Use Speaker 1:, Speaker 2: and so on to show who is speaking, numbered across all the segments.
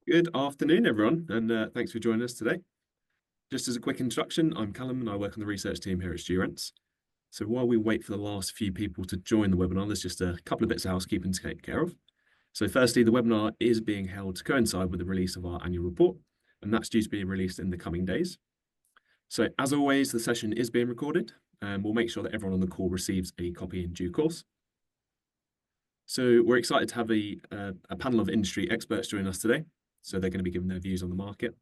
Speaker 1: Good afternoon, everyone, and thanks for joining us today. Just as a quick introduction, I'm Callum and I work on the research team here at StuRents. So while we wait for the last few people to join the webinar, there's just a couple of bits of housekeeping to take care of. So firstly, the webinar is being held to coincide with the release of our annual report, and that's due to be released in the coming days. So as always, the session is being recorded, and we'll make sure that everyone on the call receives a copy in due course. So we're excited to have a panel of industry experts join us today. So they're going to be giving their views on the market.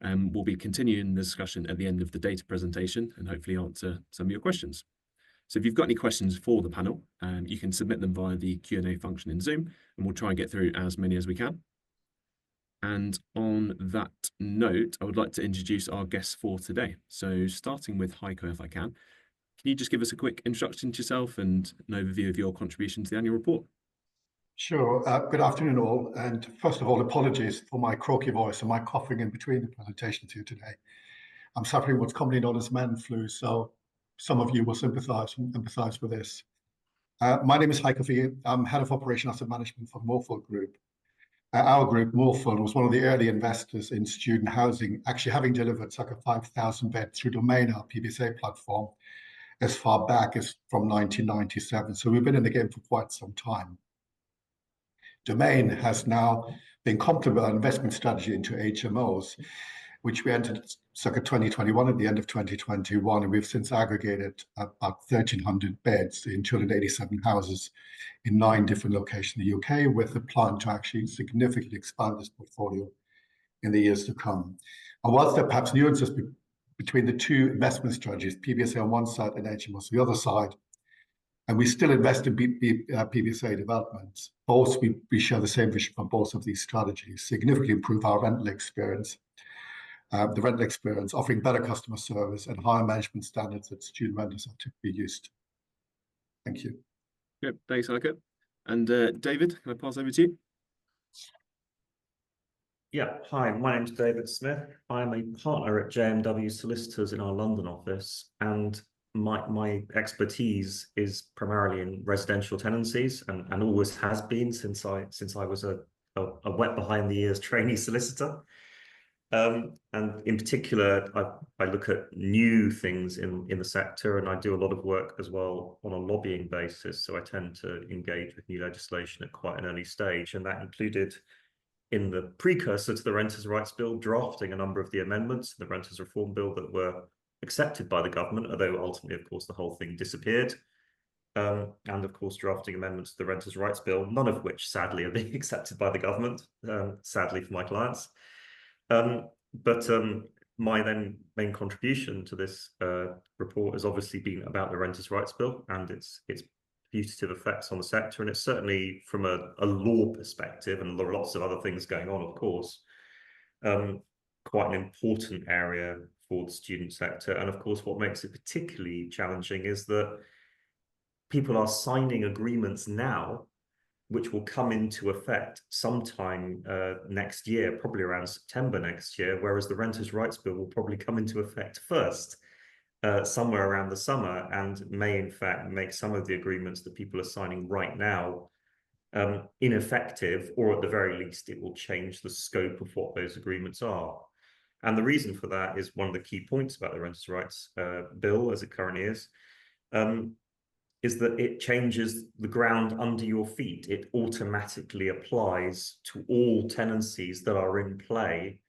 Speaker 1: We'll be continuing the discussion at the end of the data presentation and hopefully answer some of your questions. So if you've got any questions for the panel, you can submit them via the Q&A function in Zoom, and we'll try and get through as many as we can. And on that note, I would like to introduce our guests for today. So starting with Heiko, if I can you just give us a quick introduction to yourself and an overview of your contribution to the annual report?
Speaker 2: Sure. Good afternoon, all. And first of all, apologies for my croaky voice and my coughing in between the presentations here today. I'm suffering what's commonly known as man flu, so some of you will sympathize with this. My name is Heiko. I'm Head of Operation Asset Management for Morphle Group. Our group, Morphle, was one of the early investors in student housing, actually having delivered circa 5,000 beds through Domain, our PBSA platform, as far back as from 1997. So we've been in the game for quite some time. Domain has now been complemented by an investment strategy into HMOs, which we entered circa 2021 at the end of 2021, and we've since aggregated about 1,300 beds in 287 houses in 9 different locations in the UK, with a plan to actually significantly expand this portfolio in the years to come. And whilst there are perhaps nuances between the two investment strategies, PBSA on one side and HMOs on the other side, and we still invest in PBSA developments. Both we share the same vision for both of these strategies: significantly improve our rental experience, offering better customer service and higher management standards that student renters are typically used to. Thank you.
Speaker 1: Good, thanks, Heiko. And David, can I pass over to you?
Speaker 3: Yeah, hi, my name's David Smith. I'm a partner at JMW Solicitors in our London office, and my expertise is primarily in residential tenancies and always has been since I was a wet behind the ears trainee solicitor. And in particular, I look at new things in the sector, and I do a lot of work as well on a lobbying basis. So I tend to engage with new legislation at quite an early stage, and that included in the precursor to the Renters' Rights Bill, drafting a number of the amendments to the Renters' Reform Bill that were accepted by the government, although ultimately, of course, the whole thing disappeared. And of course, drafting amendments to the Renters' Rights Bill, none of which, sadly, are being accepted by the government, sadly for my clients. But my then main contribution to this report has obviously been about the Renters' Rights Bill and its putative effects on the sector. And it's certainly from a law perspective, and there are lots of other things going on, of course, quite an important area for the student sector. And of course, what makes it particularly challenging is that people are signing agreements now which will come into effect sometime next year, probably around September next year, whereas the Renters' Rights Bill will probably come into effect first, somewhere around the summer, and may in fact make some of the agreements that people are signing right now ineffective, or at the very least, it will change the scope of what those agreements are. And the reason for that is one of the key points about the Renters' Rights Bill, as it currently is that it changes the ground under your feet. It automatically applies to all tenancies that are in play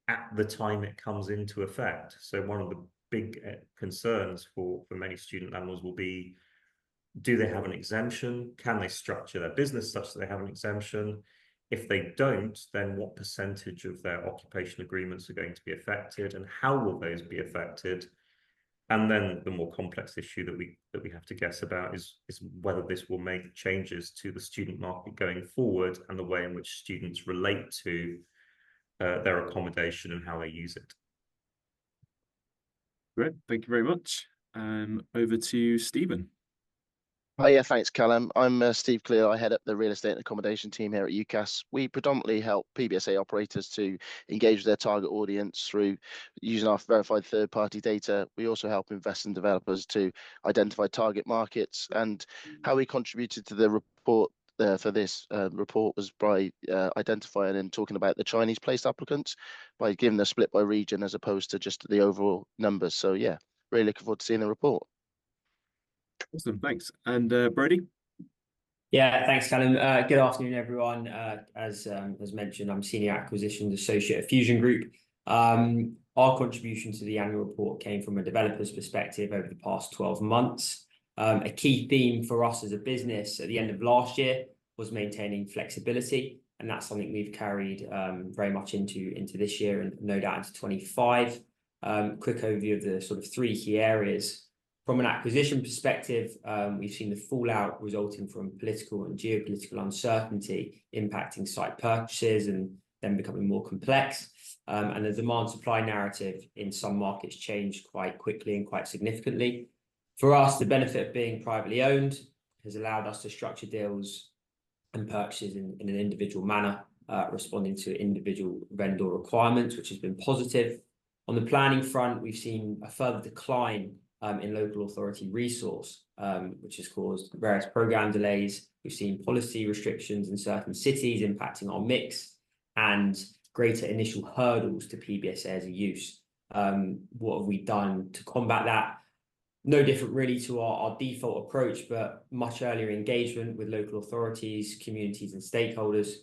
Speaker 3: at the time it comes into effect. So one of the big concerns for many student landlords will be, do they have an exemption? Can they structure their business such that they have an exemption? If they don't, then what percentage of their occupation agreements are going to be affected, and how will those be affected? And then the more complex issue that we have to guess about is whether this will make changes to the student market going forward and the way in which students relate to their accommodation and how they use it.
Speaker 1: Great, thank you very much. Over to Stephen.
Speaker 4: Hi, yeah, thanks, Callum. I'm Steve Clear. I head up the real estate and accommodation team here at UCAS. We predominantly help PBSA operators to engage with their target audience through using our verified third-party data. We also help investors and developers to identify target markets. And how we contributed to the report for this report was by identifying and talking about the Chinese placed applicants, by giving the split by region as opposed to just the overall numbers. So yeah, really looking forward to seeing the report.
Speaker 1: Awesome, thanks. And Brody?
Speaker 5: Yeah, thanks, Callum. Good afternoon, everyone. As mentioned, I'm Senior Acquisitions Associate at Fusion Group. Our contribution to the annual report came from a developer's perspective over the past 12 months. A key theme for us as a business at the end of last year was maintaining flexibility, and that's something we've carried very much into this year and no doubt into 25. Quick overview of the sort of 3 key areas. From an acquisition perspective, we've seen the fallout resulting from political and geopolitical uncertainty impacting site purchases and then becoming more complex. And the demand-supply narrative in some markets changed quite quickly and quite significantly. For us, the benefit of being privately owned has allowed us to structure deals and purchases in an individual manner, responding to individual vendor requirements, which has been positive. On the planning front, we've seen a further decline in local authority resource, which has caused various program delays. We've seen policy restrictions in certain cities impacting our mix and greater initial hurdles to PBSA as a use. What have we done to combat that? No different really to our default approach, but much earlier engagement with local authorities, communities and stakeholders,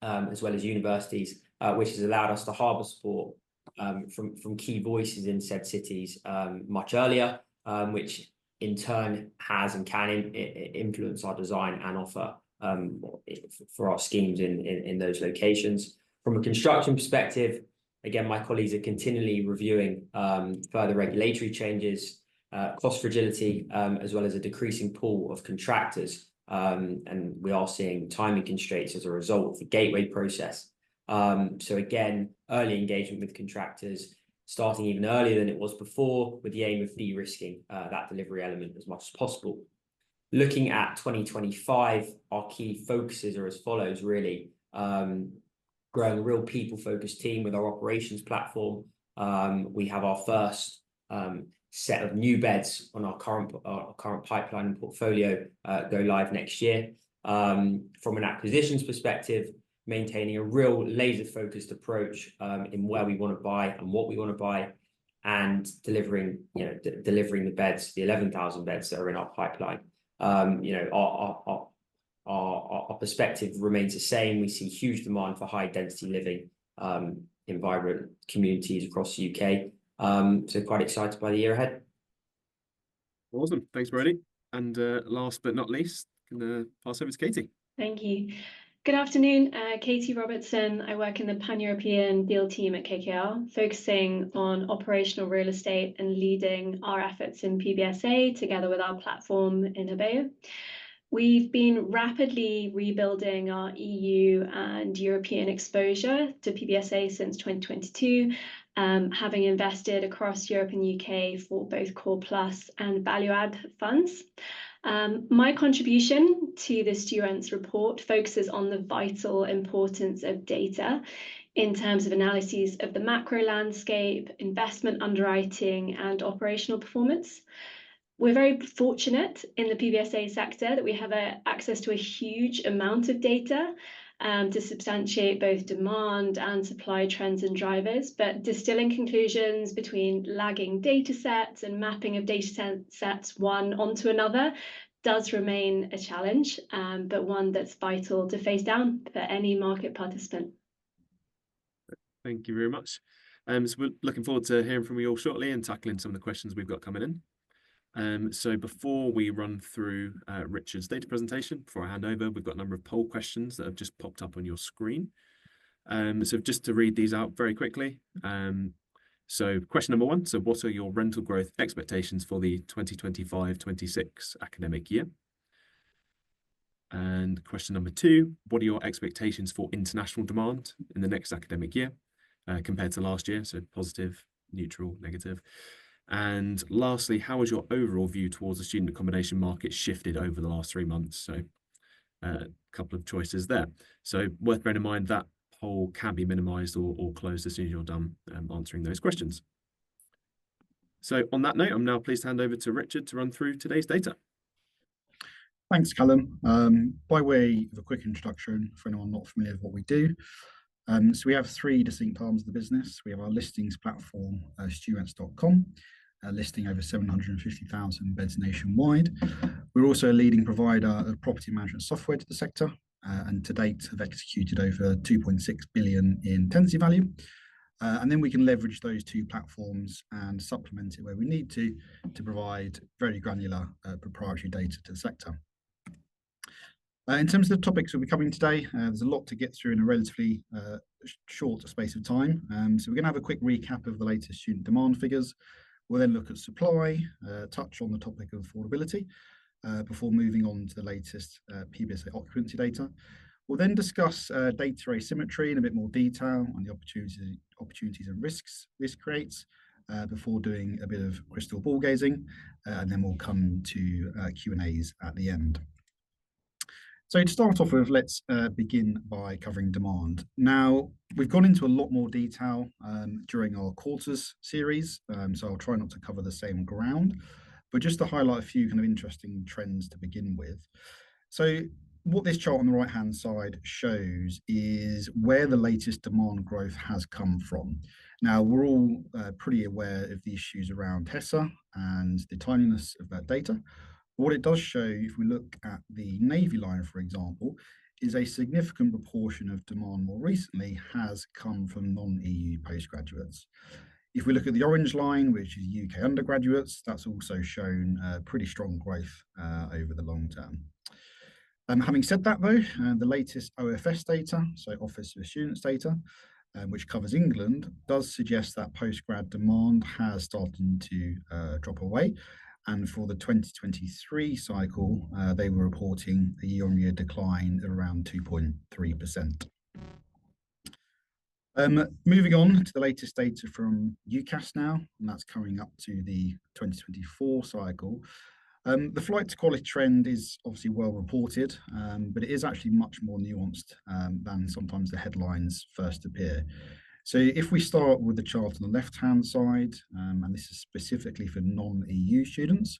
Speaker 5: as well as universities, which has allowed us to harbour support from key voices in said cities much earlier, which in turn has and can influence our design and offer for our schemes in those locations. From a construction perspective, again, my colleagues are continually reviewing further regulatory changes, cost fragility, as well as a decreasing pool of contractors. And we are seeing timing constraints as a result of the gateway process. So again, early engagement with contractors, starting even earlier than it was before, with the aim of de-risking that delivery element as much as possible. Looking at 2025, our key focuses are as follows, really. Growing a real people-focused team with our operations platform. We have our first set of new beds on our current pipeline and portfolio go live next year. From an acquisitions perspective, maintaining a real laser-focused approach in where we want to buy and what we want to buy, and delivering the beds, the 11,000 beds that are in our pipeline. Our perspective remains the same. We see huge demand for high density living in vibrant communities across the UK. So quite excited by the year ahead.
Speaker 1: Awesome, thanks Brody. And last but not least, can pass over to Katie.
Speaker 6: Thank you. Good afternoon, Katie Robertson. I work in the Pan-European deal team at KKR, focusing on operational real estate and leading our efforts in PBSA together with our platform in Hebeo. We've been rapidly rebuilding our EU and European exposure to PBSA since 2022, having invested across Europe and UK for both core plus and value add funds. My contribution to the StuRents report focuses on the vital importance of data in terms of analyses of the macro landscape, investment underwriting, and operational performance. We're very fortunate in the PBSA sector that we have access to a huge amount of data to substantiate both demand and supply trends and drivers, but distilling conclusions between lagging data sets and mapping of data sets one onto another does remain a challenge, but one that's vital to face down for any market participant.
Speaker 1: Thank you very much. So we're looking forward to hearing from you all shortly and tackling some of the questions we've got coming in. So before we run through Richard's data presentation, before I hand over, we've got a number of poll questions that have just popped up on your screen. So just to read these out very quickly. So question number 1, so what are your rental growth expectations for the 2025-26 academic year? And question number 2, what are your expectations for international demand in the next academic year compared to last year? So positive, neutral, negative. And lastly, how has your overall view towards the student accommodation market shifted over the last 3 months? So a couple of choices there. So worth bearing in mind that poll can be minimized or closed as soon as you're done answering those questions. So on that note, I'm now pleased to hand over to Richard to run through today's data.
Speaker 7: Thanks, Callum. By way of a quick introduction for anyone not familiar with what we do, so we have three distinct arms of the business. We have our listings platform, StuRents.com, listing over 750,000 beds nationwide. We're also a leading provider of property management software to the sector, and to date have executed over 2.6 billion in tenancy value. And then we can leverage those two platforms and supplement it where we need to provide very granular proprietary data to the sector. In terms of the topics we'll be covering today, there's a lot to get through in a relatively short space of time. So we're going to have a quick recap of the latest student demand figures. We'll then look at supply, touch on the topic of affordability, before moving on to the latest PBSA occupancy data. We'll then discuss data asymmetry in a bit more detail on the opportunities and risks this creates, before doing a bit of crystal ball gazing, and then we'll come to Q&As at the end. So to start off with, let's begin by covering demand. Now, we've gone into a lot more detail during our quarters series, so I'll try not to cover the same ground, but just to highlight a few kind of interesting trends to begin with. So what this chart on the right-hand side shows is where the latest demand growth has come from. Now, we're all pretty aware of the issues around HESA and the timeliness of that data. What it does show, if we look at the navy line, for example, is a significant proportion of demand more recently has come from non-EU postgraduates. If we look at the orange line, which is UK undergraduates, that's also shown pretty strong growth over the long term. Having said that, though, the latest OFS data, so Office of Students data, which covers England, does suggest that postgrad demand has started to drop away. And for the 2023 cycle, they were reporting a year-on-year decline of around 2.3%. Moving on to the latest data from UCAS now, and that's coming up to the 2024 cycle. The flight to quality trend is obviously well reported, but it is actually much more nuanced than sometimes the headlines first appear. So if we start with the chart on the left-hand side, and this is specifically for non-EU students,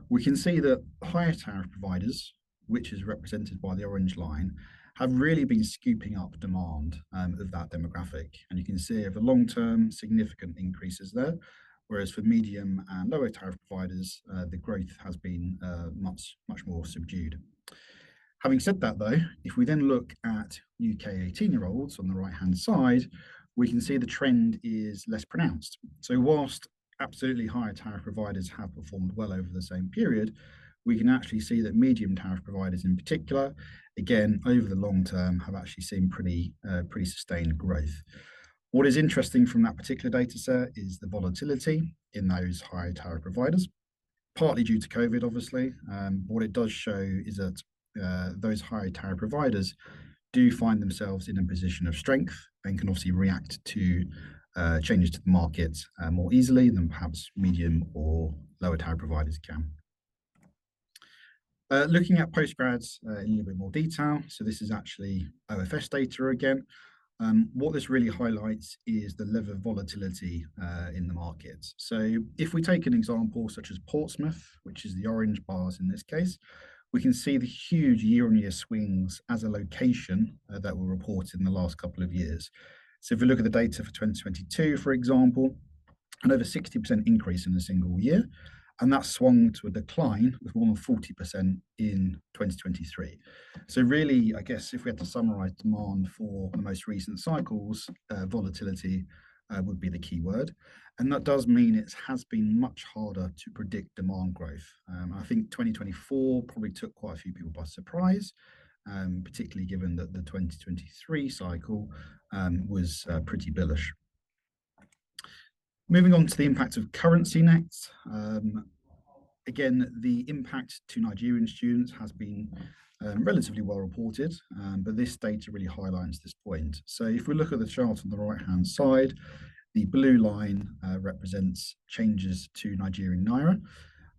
Speaker 7: we can see that higher tariff providers, which is represented by the orange line, have really been scooping up demand of that demographic. And you can see over long term, significant increases there, whereas for medium and lower tariff providers, the growth has been much more subdued. Having said that, though, if we then look at UK 18-year-olds on the right-hand side, we can see the trend is less pronounced. So whilst absolutely higher tariff providers have performed well over the same period, we can actually see that medium tariff providers in particular, again, over the long term, have actually seen pretty sustained growth. What is interesting from that particular data set is the volatility in those higher tariff providers, partly due to COVID, obviously. What it does show is that those higher tariff providers do find themselves in a position of strength and can obviously react to changes to the market more easily than perhaps medium or lower tariff providers can. Looking at postgrads in a little bit more detail, so this is actually OFS data again. What this really highlights is the level of volatility in the market. So if we take an example such as Portsmouth, which is the orange bars in this case, we can see the huge year-on-year swings as a location that were reported in the last couple of years. So if we look at the data for 2022, for example, an over 60% increase in a single year, and that swung to a decline with more than 40% in 2023. So really, I guess if we had to summarize demand for the most recent cycles, volatility would be the key word. And that does mean it has been much harder to predict demand growth. I think 2024 probably took quite a few people by surprise, particularly given that the 2023 cycle was pretty bullish. Moving on to the impact of currency next. Again, the impact to Nigerian students has been relatively well reported, but this data really highlights this point. So if we look at the chart on the right-hand side, the blue line represents changes to Nigerian naira.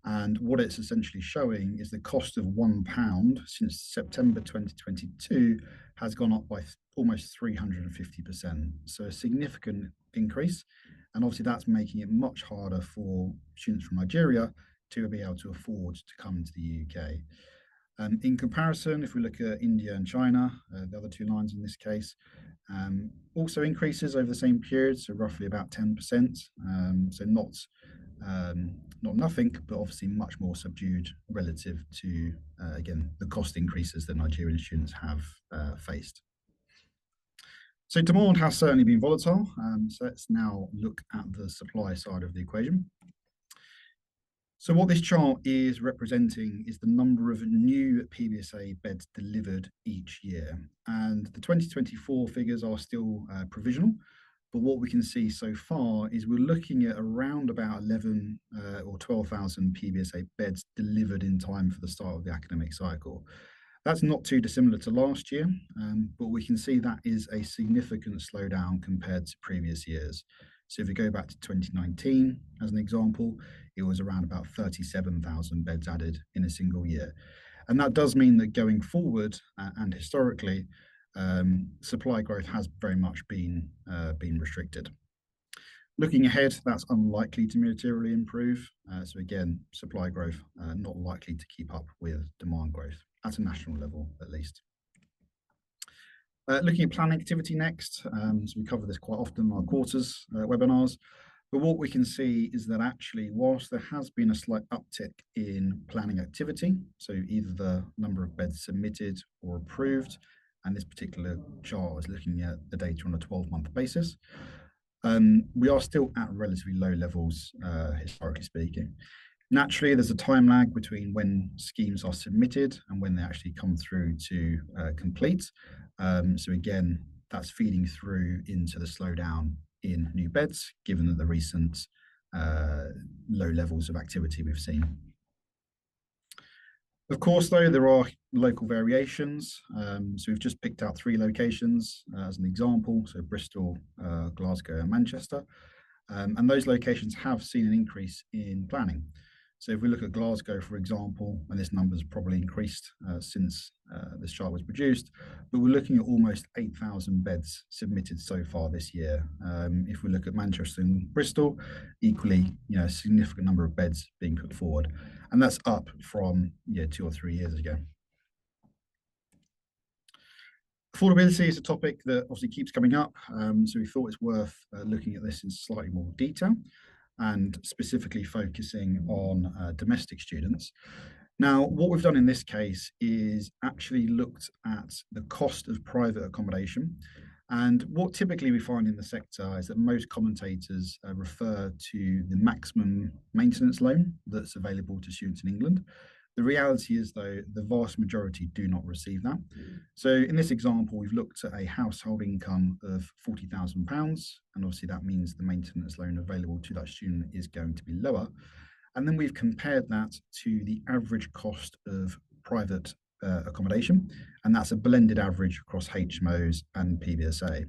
Speaker 7: And what it's essentially showing is the cost of £1 since September 2022 has gone up by almost 350%. So a significant increase. And obviously that's making it much harder for students from Nigeria to be able to afford to come to the UK. In comparison, if we look at India and China, the other two lines in this case, also increases over the same period, so roughly about 10%. So not nothing, but obviously much more subdued relative to, again, the cost increases that Nigerian students have faced. So demand has certainly been volatile. So let's now look at the supply side of the equation. So what this chart is representing is the number of new PBSA beds delivered each year. And the 2024 figures are still provisional, but what we can see so far is we're looking at around about 11 or 12,000 PBSA beds delivered in time for the start of the academic cycle. That's not too dissimilar to last year, but we can see that is a significant slowdown compared to previous years. So if we go back to 2019, as an example, it was around about 37,000 beds added in a single year. And that does mean that going forward and historically, supply growth has very much been restricted. Looking ahead, that's unlikely to materially improve. So again, supply growth not likely to keep up with demand growth at a national level, at least. Looking at planning activity next, so we cover this quite often in our quarters webinars, but what we can see is that actually, whilst there has been a slight uptick in planning activity, so either the number of beds submitted or approved, and this particular chart is looking at the data on a 12-month basis, we are still at relatively low levels, historically speaking. Naturally, there's a time lag between when schemes are submitted and when they actually come through to complete. So again, that's feeding through into the slowdown in new beds, given the recent low levels of activity we've seen. Of course, though, there are local variations. So we've just picked out 3 locations as an example, so Bristol, Glasgow and Manchester. And those locations have seen an increase in planning. So if we look at Glasgow, for example, and this number's probably increased since this chart was produced, but we're looking at almost 8,000 beds submitted so far this year. If we look at Manchester and Bristol, equally, a significant number of beds being put forward, and that's up from 2 or 3 years ago. Affordability is a topic that obviously keeps coming up, so we thought it's worth looking at this in slightly more detail, and specifically focusing on domestic students. Now, what we've done in this case is actually looked at the cost of private accommodation. And what typically we find in the sector is that most commentators refer to the maximum maintenance loan that's available to students in England. The reality is, though, the vast majority do not receive that. So in this example, we've looked at a household income of £40,000, and obviously that means the maintenance loan available to that student is going to be lower. And then we've compared that to the average cost of private accommodation, and that's a blended average across HMOs and PBSA.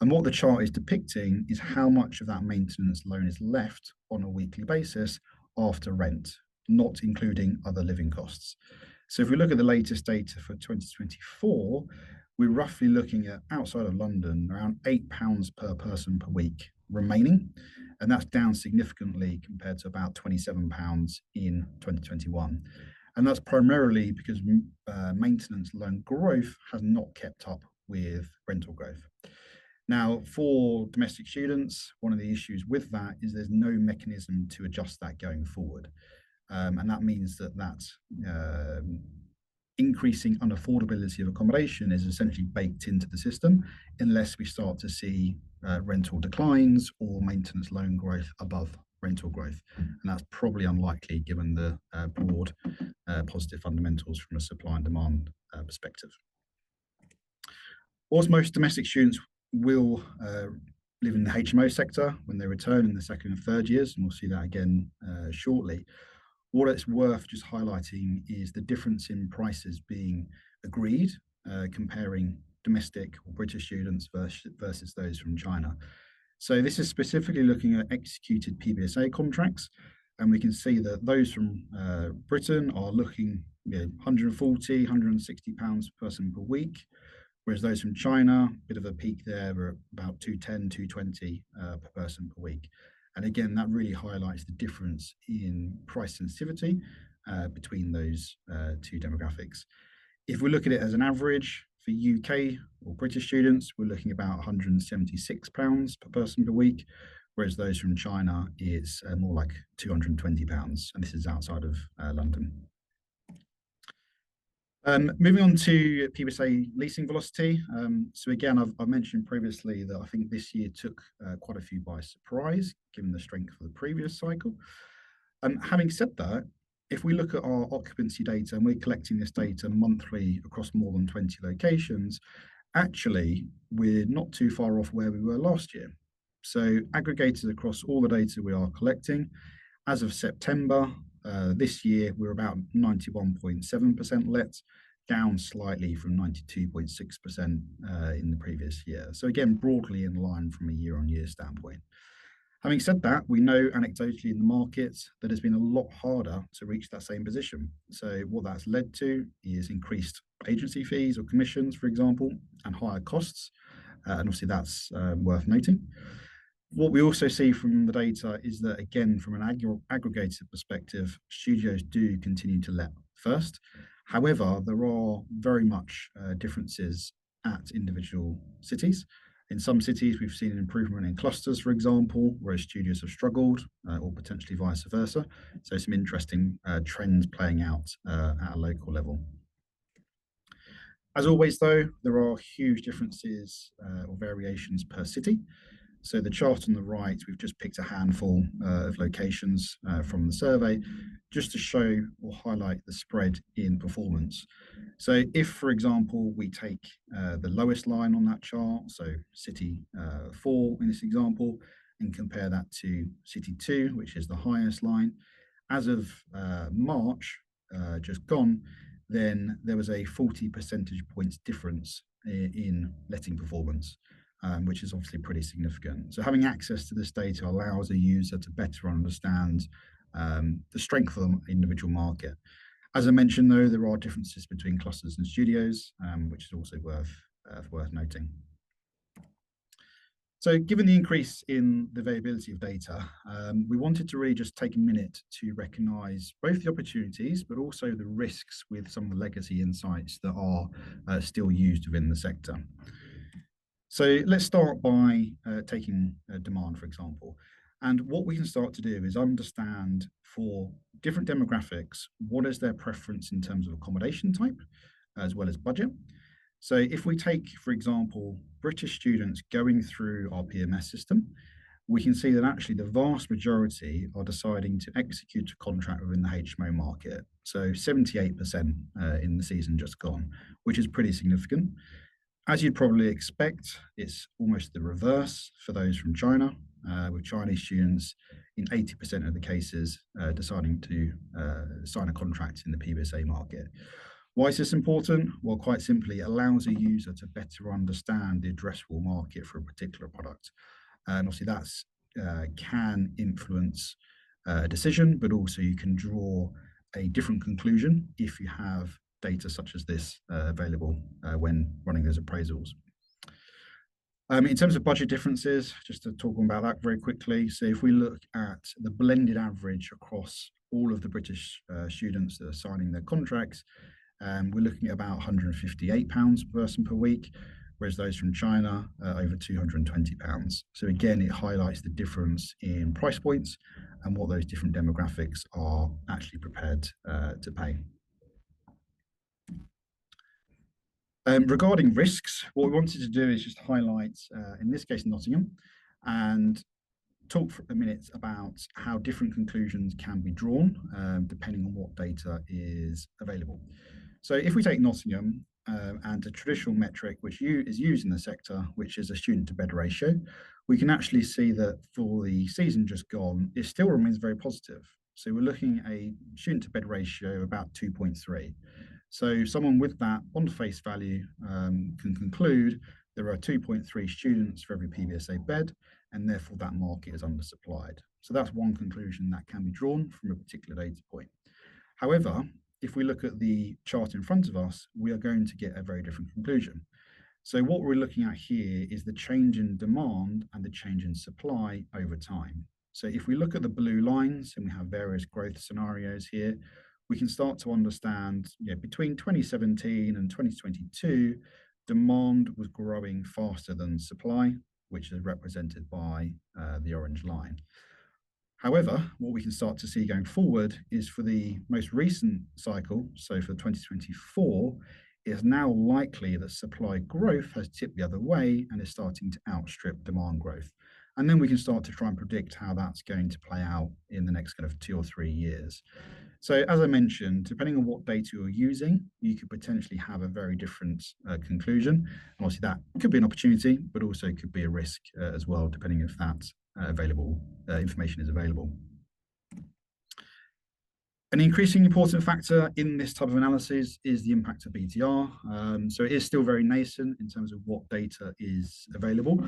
Speaker 7: And what the chart is depicting is how much of that maintenance loan is left on a weekly basis after rent, not including other living costs. So if we look at the latest data for 2024, we're roughly looking at, outside of London, around £8 per person per week remaining, and that's down significantly compared to about £27 in 2021. And that's primarily because maintenance loan growth has not kept up with rental growth. Now, for domestic students, one of the issues with that is there's no mechanism to adjust that going forward. And that means that increasing unaffordability of accommodation is essentially baked into the system unless we start to see rental declines or maintenance loan growth above rental growth. And that's probably unlikely given the broad positive fundamentals from a supply and demand perspective. Whilst most domestic students will live in the HMO sector when they return in the second and third years, and we'll see that again shortly, what it's worth just highlighting is the difference in prices being agreed, comparing domestic or British students versus those from China. So this is specifically looking at executed PBSA contracts, and we can see that those from Britain are looking £140, £160 per person per week, whereas those from China, a bit of a peak there, are about £210, £220 per person per week. And again, that really highlights the difference in price sensitivity between those two demographics. If we look at it as an average for UK or British students, we're looking about £176 per person per week, whereas those from China is more like £220, and this is outside of London. Moving on to PBSA leasing velocity. So again, I've mentioned previously that I think this year took quite a few by surprise, given the strength of the previous cycle. Having said that, if we look at our occupancy data, and we're collecting this data monthly across more than 20 locations, actually, we're not too far off where we were last year. So aggregated across all the data we are collecting, as of September this year, we're about 91.7% let, down slightly from 92.6% in the previous year. So again, broadly in line from a year-on-year standpoint. Having said that, we know anecdotally in the market that it's been a lot harder to reach that same position. So what that's led to is increased agency fees or commissions, for example, and higher costs. And obviously that's worth noting. What we also see from the data is that, again, from an aggregated perspective, studios do continue to let first. However, there are very much differences at individual cities. In some cities, we've seen an improvement in clusters, for example, whereas studios have struggled, or potentially vice versa. So some interesting trends playing out at a local level. As always, though, there are huge differences or variations per city. So the chart on the right, we've just picked a handful of locations from the survey, just to show or highlight the spread in performance. So if, for example, we take the lowest line on that chart, so City 4 in this example, and compare that to City 2, which is the highest line, as of March, just gone, then there was a 40 percentage points difference in letting performance. Which is obviously pretty significant. So having access to this data allows a user to better understand the strength of the individual market. As I mentioned, though, there are differences between clusters and studios, which is also worth noting. So given the increase in the availability of data, we wanted to really just take a minute to recognise both the opportunities, but also the risks with some of the legacy insights that are still used within the sector. So let's start by taking demand, for example. And what we can start to do is understand for different demographics, what is their preference in terms of accommodation type, as well as budget. So if we take, for example, British students going through our PMS system, we can see that actually the vast majority are deciding to execute a contract within the HMO market. So 78% in the season just gone, which is pretty significant. As you'd probably expect, it's almost the reverse for those from China, with Chinese students in 80% of the cases deciding to sign a contract in the PBSA market. Why is this important? Well, quite simply, it allows a user to better understand the addressable market for a particular product. And obviously that's can influence a decision, but also you can draw a different conclusion if you have data such as this available when running those appraisals. In terms of budget differences, just to talk about that very quickly. So if we look at the blended average across all of the British students that are signing their contracts, we're looking at about £158 per person per week, whereas those from China over £220. So again, it highlights the difference in price points and what those different demographics are actually prepared to pay. Regarding risks, what we wanted to do is just highlight, in this case, Nottingham, and talk for a minute about how different conclusions can be drawn depending on what data is available. So if we take Nottingham and a traditional metric which is used in the sector, which is a student to bed ratio, we can actually see that for the season just gone, it still remains very positive. So we're looking at a student to bed ratio about 2.3. So someone with that on face value can conclude there are 2.3 students for every PBSA bed, and therefore that market is undersupplied. So that's one conclusion that can be drawn from a particular data point. However, if we look at the chart in front of us, we are going to get a very different conclusion. So what we're looking at here is the change in demand and the change in supply over time. So if we look at the blue lines, and we have various growth scenarios here, we can start to understand, between 2017 and 2022, demand was growing faster than supply, which is represented by the orange line. However, what we can start to see going forward is for the most recent cycle, so for 2024, it's now likely that supply growth has tipped the other way and is starting to outstrip demand growth. And then we can start to try and predict how that's going to play out in the next kind of 2 or 3 years. So as I mentioned, depending on what data you're using, you could potentially have a very different conclusion. And obviously that could be an opportunity, but also could be a risk as well, depending if that information is available. An increasingly important factor in this type of analysis is the impact of BTR. So it is still very nascent in terms of what data is available.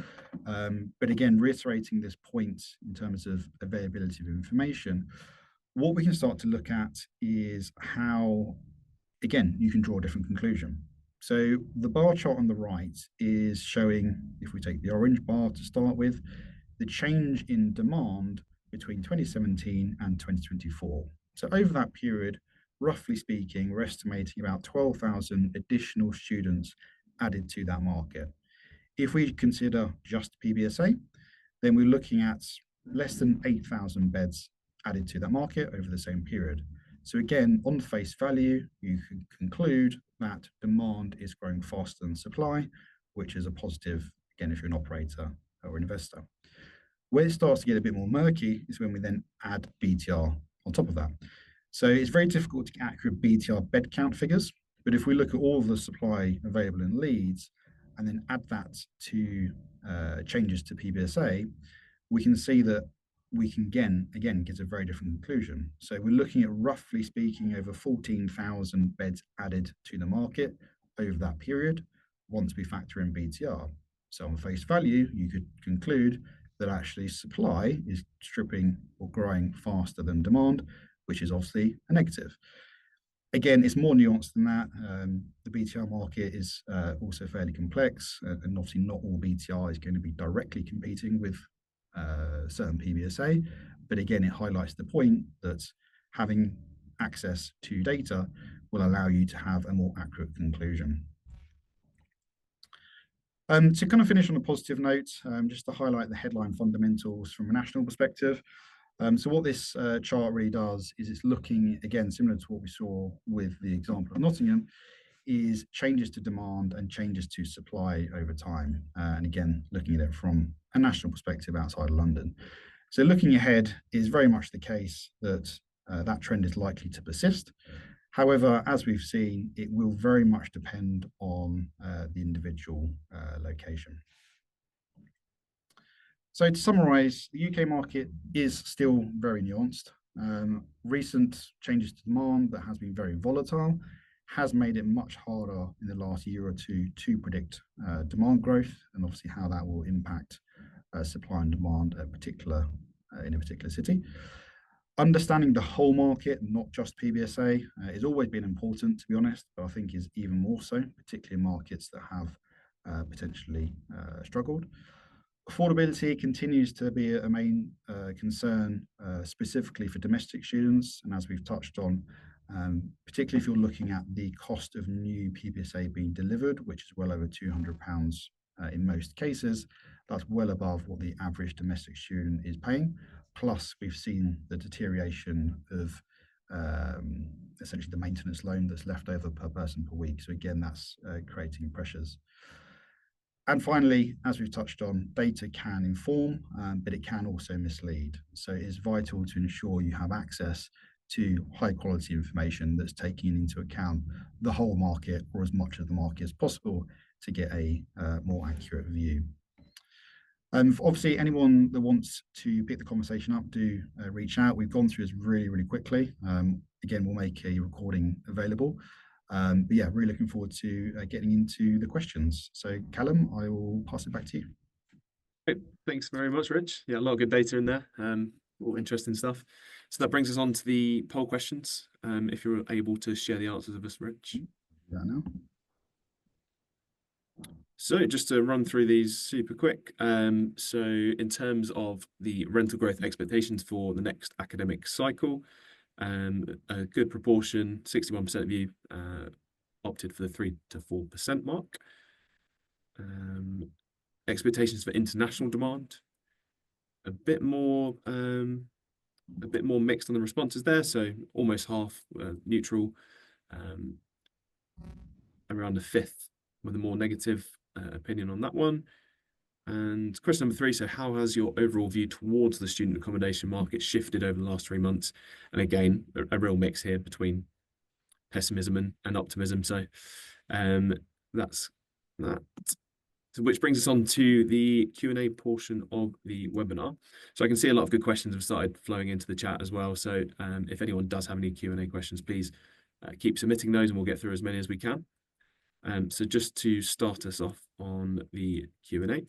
Speaker 7: But again, reiterating this point in terms of availability of information, what we can start to look at is how, again, you can draw a different conclusion. So the bar chart on the right is showing, if we take the orange bar to start with, the change in demand between 2017 and 2024. So over that period, roughly speaking, we're estimating about 12,000 additional students added to that market. If we consider just PBSA, then we're looking at less than 8,000 beds added to that market over the same period. So again, on face value, you can conclude that demand is growing faster than supply, which is a positive, again, if you're an operator or investor. Where it starts to get a bit more murky is when we then add BTR on top of that. So it's very difficult to get accurate BTR bed count figures, but if we look at all of the supply available in Leeds and then add that to changes to PBSA, we can see that we can again get a very different conclusion. So we're looking at, roughly speaking, over 14,000 beds added to the market over that period once we factor in BTR. So on face value, you could conclude that actually supply is stripping or growing faster than demand, which is obviously a negative. Again, it's more nuanced than that. The BTR market is also fairly complex, and obviously not all BTR is going to be directly competing with certain PBSA. But again, it highlights the point that having access to data will allow you to have a more accurate conclusion. To kind of finish on a positive note, just to highlight the headline fundamentals from a national perspective. So what this chart really does is it's looking, again, similar to what we saw with the example of Nottingham, is changes to demand and changes to supply over time. And again, looking at it from a national perspective outside of London. So looking ahead is very much the case that that trend is likely to persist. However, as we've seen, it will very much depend on the individual location. So to summarize, the UK market is still very nuanced. Recent changes to demand that has been very volatile has made it much harder in the last year or two to predict demand growth, and obviously how that will impact supply and demand in a particular city. Understanding the whole market, not just PBSA, has always been important, to be honest, but I think is even more so, particularly in markets that have potentially struggled. Affordability continues to be a main concern, specifically for domestic students, and as we've touched on, particularly if you're looking at the cost of new PBSA being delivered, which is well over £200 in most cases. That's well above what the average domestic student is paying. Plus, we've seen the deterioration of essentially the maintenance loan that's left over per person per week. So again, that's creating pressures. And finally, as we've touched on, data can inform, but it can also mislead. So it is vital to ensure you have access to high quality information that's taking into account the whole market, or as much of the market as possible, to get a more accurate view. Obviously, anyone that wants to pick the conversation up, do reach out. We've gone through this really, really quickly. Again, we'll make a recording available. But yeah, really looking forward to getting into the questions. So Callum, I will pass it back to you.
Speaker 1: Great. Thanks very much, Rich. Yeah, a lot of good data in there. All interesting stuff. So that brings us on to the poll questions. If you're able to share the answers with us, Rich.
Speaker 7: Yeah, now.
Speaker 1: So just to run through these super quick. So in terms of the rental growth expectations for the next academic cycle, A good proportion, 61% of you opted for the 3 to 4% mark. Expectations for international demand, a bit more mixed on the responses there. So almost half neutral, around a fifth with a more negative opinion on that one. And question number 3, so how has your overall view towards the student accommodation market shifted over the last 3 months? And again, a real mix here between pessimism and optimism. So that's that. So which brings us on to the Q&A portion of the webinar. So I can see a lot of good questions have started flowing into the chat as well. So if anyone does have any Q&A questions, please keep submitting those and we'll get through as many as we can. So just to start us off on the Q&A.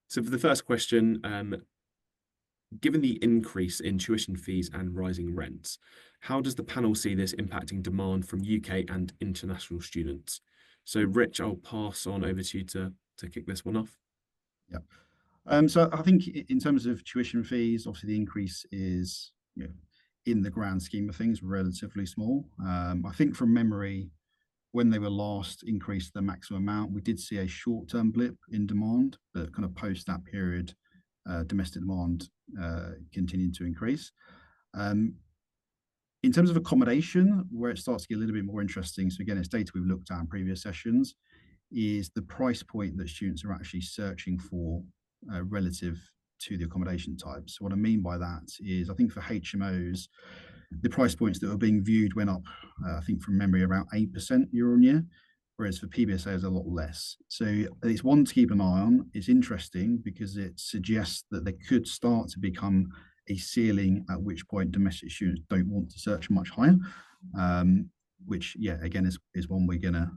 Speaker 1: So for the first question, given the increase in tuition fees and rising rents, how does the panel see this impacting demand from UK and international students? So Rich, I'll pass on over to you to kick this one off.
Speaker 7: Yeah. So I think in terms of tuition fees, obviously the increase is, in the grand scheme of things, relatively small. I think from memory, when they were last increased the maximum amount, we did see a short-term blip in demand, but kind of post that period, domestic demand continued to increase. In terms of accommodation, where it starts to get a little bit more interesting, so again, it's data we've looked at in previous sessions, is the price point that students are actually searching for relative to the accommodation type. So what I mean by that is, I think for HMOs, the price points that were being viewed went up, I think from memory, around 8% year on year, whereas for PBSA it's a lot less. So it's one to keep an eye on. It's interesting because it suggests that there could start to become a ceiling at which point domestic students don't want to search much higher, which, yeah, again, is one we're going to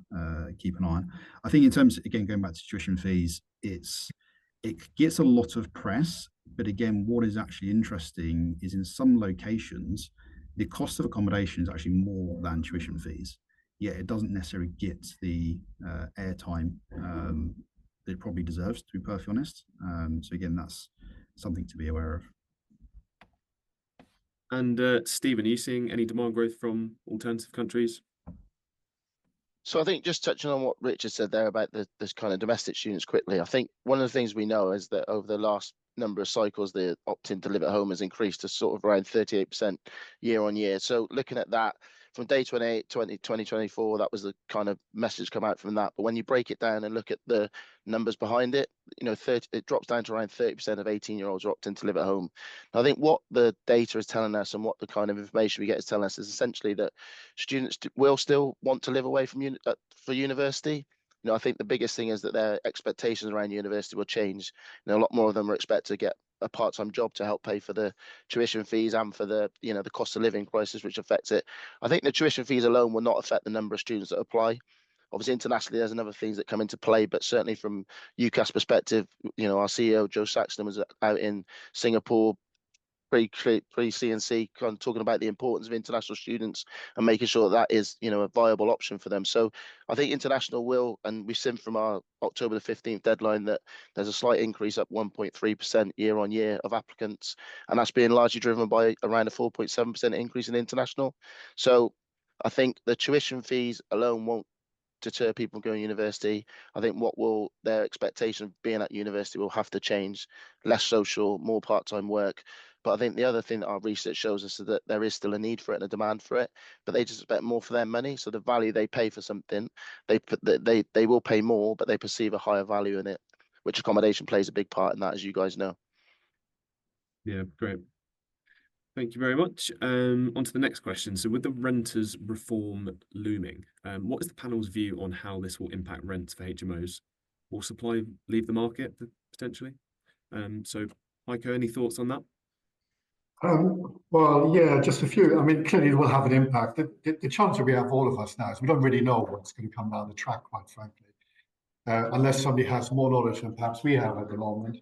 Speaker 7: keep an eye on. I think in terms, again, going back to tuition fees, it gets a lot of press, but again, what is actually interesting is in some locations, the cost of accommodation is actually more than tuition fees, yet it doesn't necessarily get the airtime that it probably deserves, to be perfectly honest. So again, that's something to be aware of.
Speaker 1: And Stephen, are you seeing any demand growth from alternative countries?
Speaker 4: So I think just touching on what Richard said there about this kind of domestic students quickly, I think one of the things we know is that over the last number of cycles, the opt-in to live at home has increased to sort of around 38% year on year. So looking at that from day 28, 2024, that was the kind of message come out from that. But when you break it down and look at the numbers behind it, it drops down to around 30% of 18-year-olds are opting to live at home. And I think what the data is telling us and what the kind of information we get is telling us is essentially that students will still want to live away from for university. I think the biggest thing is that their expectations around university will change. A lot more of them are expected to get a part-time job to help pay for the tuition fees and for the the cost of living crisis, which affects it. I think the tuition fees alone will not affect the number of students that apply. Obviously, internationally, there's another things that come into play, but certainly from UCAS perspective, our CEO Joe Saxton was out in Singapore pre-CNC, kind of talking about the importance of international students and making sure that is, a viable option for them. So I think international will, and we've seen from our October the 15th deadline that there's a slight increase up 1.3% year on year of applicants, and that's being largely driven by around a 4.7% increase in international. So I think the tuition fees alone won't deter people from going to university. I think their expectation of being at university will have to change, less social, more part-time work. But I think the other thing that our research shows us is that there is still a need for it and a demand for it, but they just expect more for their money. So the value they pay for something, they will pay more, but they perceive a higher value in it, which accommodation plays a big part in that, as you guys know.
Speaker 1: Yeah, great. Thank you very much. On to the next question. So with the renters reform looming, what is the panel's view on how this will impact rents for HMOs? Will supply leave the market potentially? So Heiko, any thoughts on that?
Speaker 2: Well, yeah, just a few. I mean, clearly it will have an impact. The challenge that we have, all of us now, is we don't really know what's going to come down the track, quite frankly. Unless somebody has more knowledge than perhaps we have at the moment,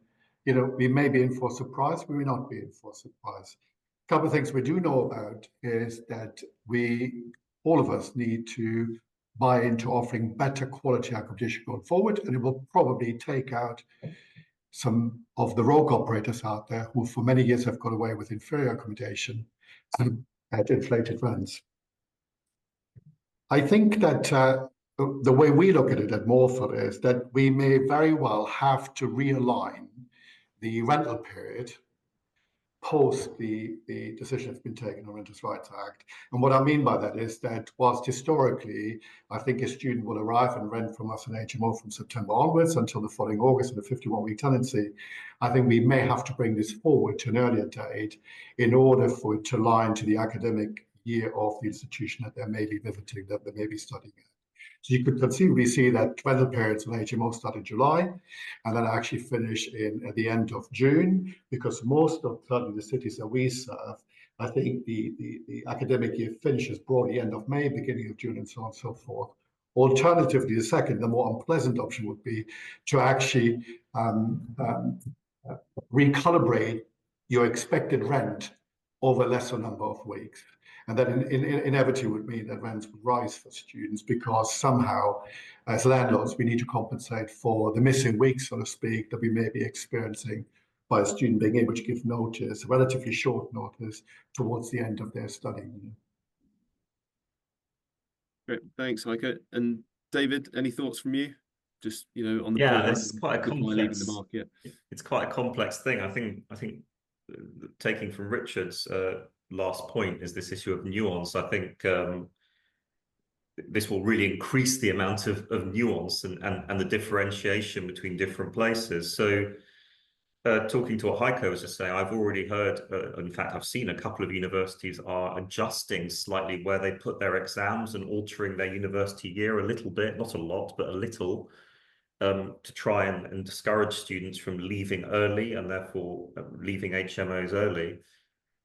Speaker 2: we may be in for a surprise, we may not be in for a surprise. A couple of things we do know about is that all of us need to buy into offering better quality accommodation going forward, and it will probably take out some of the rogue operators out there who for many years have got away with inferior accommodation and at inflated rents. I think that the way we look at it at Morphle is that we may very well have to realign the rental period post the decision that's been taken on Renters' Rights Act. And what I mean by that is that whilst historically, I think a student will arrive and rent from us an HMO from September onwards until the following August in a 51-week tenancy, I think we may have to bring this forward to an earlier date in order for it to align to the academic year of the institution that they may be visiting, that they may be studying at. So you could conceivably see that rental periods on HMO start in July and then actually finish at the end of June, because most of certainly the cities that we serve, I think the academic year finishes broadly end of May, beginning of June, and so on and so forth. Alternatively, the second, the more unpleasant option would be to actually recalibrate your expected rent over a lesser number of weeks. And that inevitably would mean that rents would rise for students, because somehow, as landlords, we need to compensate for the missing weeks, so to speak, that we may be experiencing by a student being able to give notice, relatively short notice, towards the end of their studying.
Speaker 1: Great, thanks, Heike. And David, any thoughts from you? Just, on the
Speaker 3: Yeah,
Speaker 1: point
Speaker 3: this is quite a
Speaker 1: leaving
Speaker 3: complex.
Speaker 1: the market.
Speaker 3: It's quite a complex thing. I think taking from Richard's last point is this issue of nuance. I think this will really increase the amount of nuance and the differentiation between different places. So talking to what Heike was just saying, I've already heard, in fact, I've seen a couple of universities are adjusting slightly where they put their exams and altering their university year a little bit, not a lot, but a little, to try and discourage students from leaving early and therefore leaving HMOs early.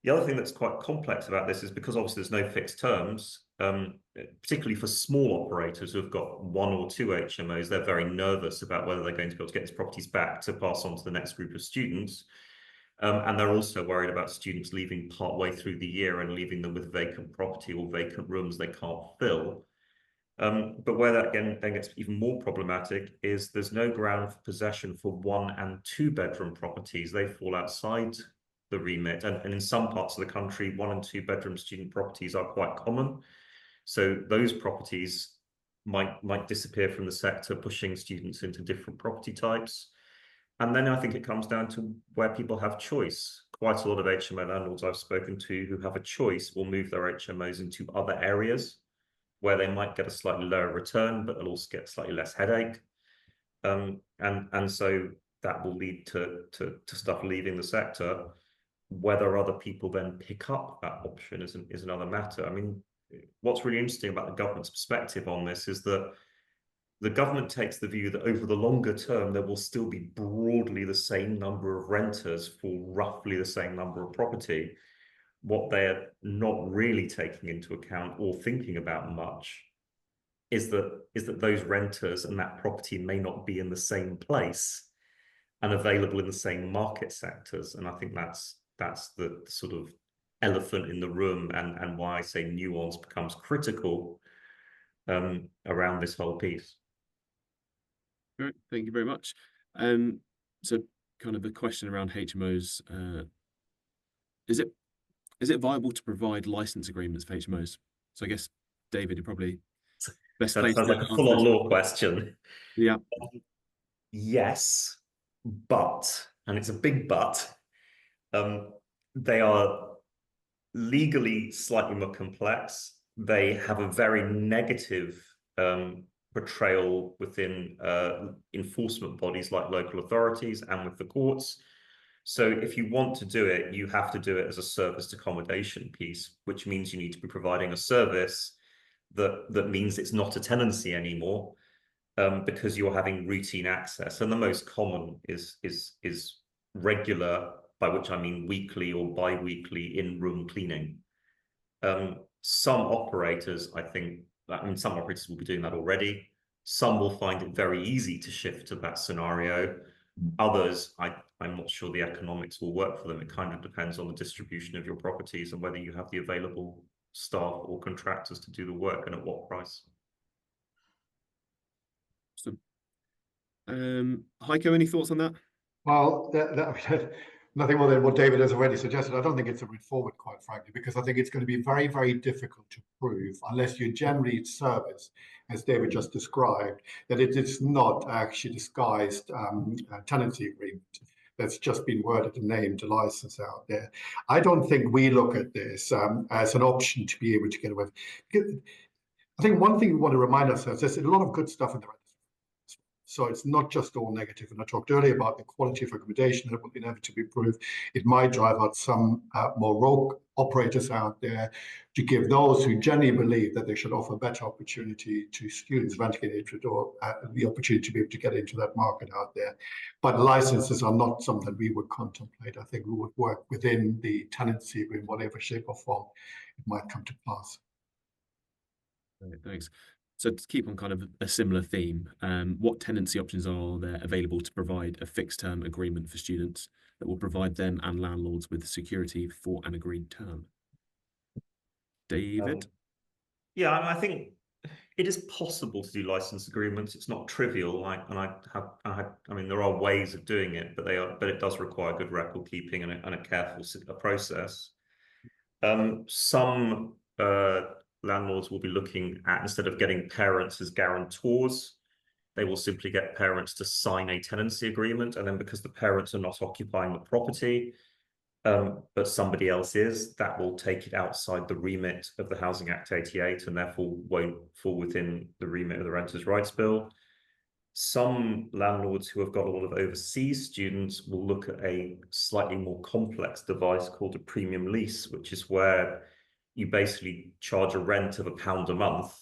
Speaker 3: The other thing that's quite complex about this is because obviously there's no fixed terms, particularly for small operators who've got 1 or 2 HMOs, they're very nervous about whether they're going to be able to get these properties back to pass on to the next group of students. And they're also worried about students leaving partway through the year and leaving them with vacant property or vacant rooms they can't fill. But where that again then gets even more problematic is there's no ground for possession for 1 and 2 bedroom properties. They fall outside the remit, and in some parts of the country 1 and 2 bedroom student properties are quite common, so those properties might disappear from the sector, pushing students into different property types. And then I think it comes down to where people have choice. Quite a lot of HMO landlords I've spoken to who have a choice will move their HMOs into other areas where they might get a slightly lower return, but they'll also get slightly less headache, and so that will lead to stuff leaving the sector. Whether other people then pick up that option is another matter. I mean, what's really interesting about the government's perspective on this is that the government takes the view that over the longer term, there will still be broadly the same number of renters for roughly the same number of property. What they're not really taking into account or thinking about much is that those renters and that property may not be in the same place and available in the same market sectors. And I think that's the sort of elephant in the room, and why I say nuance becomes critical around this whole piece.
Speaker 1: Great, thank you very much. So kind of a question around HMOs. Is it viable to provide license agreements for HMOs? So I guess, David, you're probably best
Speaker 3: That
Speaker 1: placed
Speaker 3: sounds like a full-on law question.
Speaker 1: Yeah.
Speaker 3: Yes, but, and it's a big but, they are legally slightly more complex. They have a very negative portrayal within enforcement bodies like local authorities and with the courts. So if you want to do it, you have to do it as a serviced accommodation piece, which means you need to be providing a service that means it's not a tenancy anymore, because you're having routine access. And the most common is regular, by which I mean weekly or bi-weekly in-room cleaning. Some operators, some operators will be doing that already. Some will find it very easy to shift to that scenario. Others, I'm not sure the economics will work for them. It kind of depends on the distribution of your properties and whether you have the available staff or contractors to do the work and at what price.
Speaker 1: So, Heiko, any thoughts on that?
Speaker 2: Well, nothing more than what David has already suggested. I don't think it's a route forward, quite frankly, because I think it's going to be very, very difficult to prove, unless you generally service, as David just described, that it is not actually disguised tenancy agreement that's just been worded and named a license out there. I don't think we look at this as an option to be able to get away with. I think one thing we want to remind ourselves, there's a lot of good stuff in the registry. So it's not just all negative. And I talked earlier about the quality of accommodation that will inevitably improve. It might drive out some more rogue operators out there to give those who genuinely believe that they should offer better opportunity to students renting it or the opportunity to be able to get into that market out there. But licenses are not something we would contemplate. I think we would work within the tenancy in whatever shape or form it might come to pass.
Speaker 1: Right, thanks. So to keep on kind of a similar theme, what tenancy options are there available to provide a fixed term agreement for students that will provide them and landlords with security for an agreed term? David?
Speaker 3: Yeah, I think it is possible to do license agreements. It's not trivial. I mean, there are ways of doing it, but it does require good record keeping and a careful process. Some landlords will be looking at, instead of getting parents as guarantors, they will simply get parents to sign a tenancy agreement, and then because the parents are not occupying the property, but somebody else is, that will take it outside the remit of the Housing Act 88 and therefore won't fall within the remit of the Renters' Rights Bill. Some landlords who have got a lot of overseas students will look at a slightly more complex device called a premium lease, which is where you basically charge a rent of £1 a month,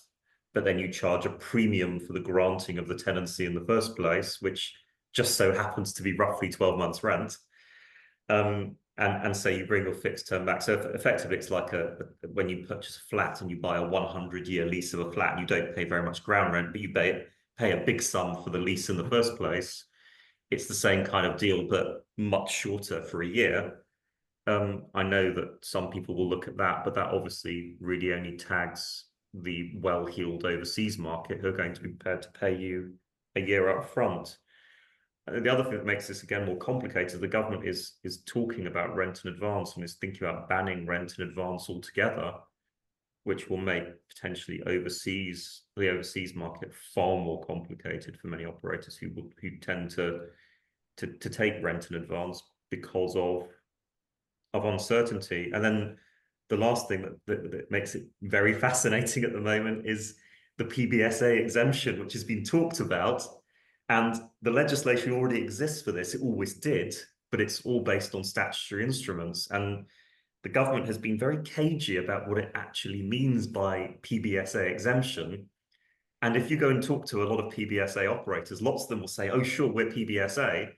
Speaker 3: but then you charge a premium for the granting of the tenancy in the first place, which just so happens to be roughly 12 months rent. And so you bring your fixed term back. So effectively, it's like when you purchase a flat and you buy a 100-year lease of a flat, and you don't pay very much ground rent, but you pay a big sum for the lease in the first place. It's the same kind of deal, but much shorter for a year. I know that some people will look at that, but that obviously really only tags the well-heeled overseas market who are going to be prepared to pay you a year up front. The other thing that makes this again more complicated, the government is talking about rent in advance and is thinking about banning rent in advance altogether, which will make potentially the overseas market far more complicated for many operators who tend to take rent in advance because of uncertainty. And then the last thing that makes it very fascinating at the moment is the PBSA exemption, which has been talked about. And the legislation already exists for this. It always did, but it's all based on statutory instruments. And the government has been very cagey about what it actually means by PBSA exemption. And if you go and talk to a lot of PBSA operators, lots of them will say, oh, sure, we're PBSA.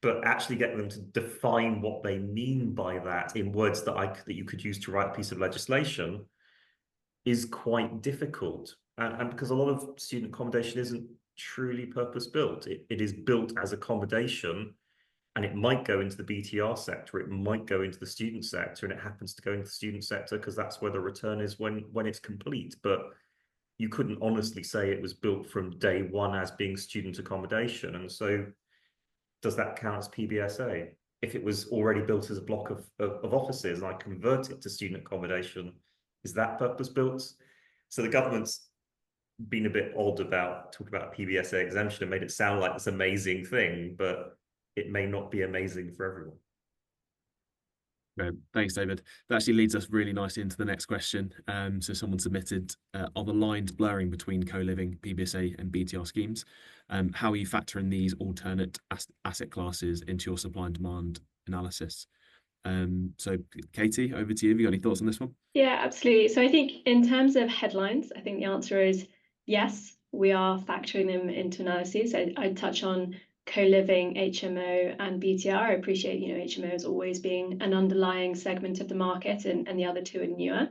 Speaker 3: But actually getting them to define what they mean by that in words that you could use to write a piece of legislation is quite difficult. And because a lot of student accommodation isn't truly purpose-built. It is built as accommodation, and it might go into the BTR sector, it might go into the student sector, and it happens to go into the student sector because that's where the return is when it's complete. But you couldn't honestly say it was built from day one as being student accommodation. And so does that count as PBSA? If it was already built as a block of offices and I convert it to student accommodation, is that purpose-built? So the government's been a bit odd about talking about PBSA exemption and made it sound like this amazing thing, but it may not be amazing for everyone.
Speaker 1: Great. Thanks, David. That actually leads us really nicely into the next question. So someone submitted, are the lines blurring between co-living, PBSA and BTR schemes? How are you factoring these alternate asset classes into your supply and demand analysis? So Katie, over to you. Have you got any thoughts on this one?
Speaker 6: Yeah, absolutely. So I think in terms of headlines, I think the answer is yes, we are factoring them into analyses. I'd touch on co-living, HMO and BTR. I appreciate, HMO as always being an underlying segment of the market and the other two are newer.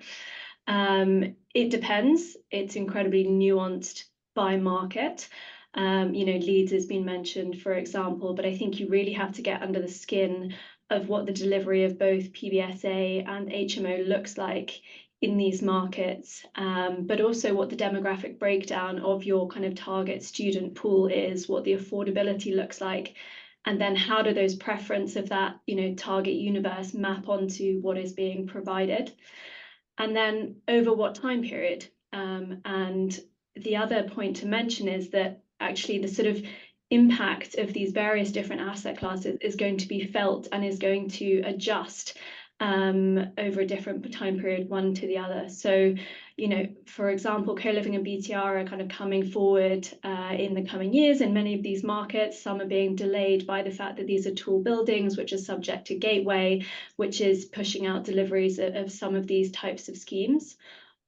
Speaker 6: It depends. It's incredibly nuanced by market. Leeds has been mentioned, for example, but I think you really have to get under the skin of what the delivery of both PBSA and HMO looks like in these markets, but also what the demographic breakdown of your kind of target student pool is, what the affordability looks like, and then how do those preference of that, target universe map onto what is being provided, and then over what time period. And the other point to mention is that actually the sort of impact of these various different asset classes is going to be felt and is going to adjust over a different time period, one to the other. So, for example, co-living and BTR are kind of coming forward in the coming years in many of these markets. Some are being delayed by the fact that these are tall buildings, which are subject to gateway, which is pushing out deliveries of some of these types of schemes.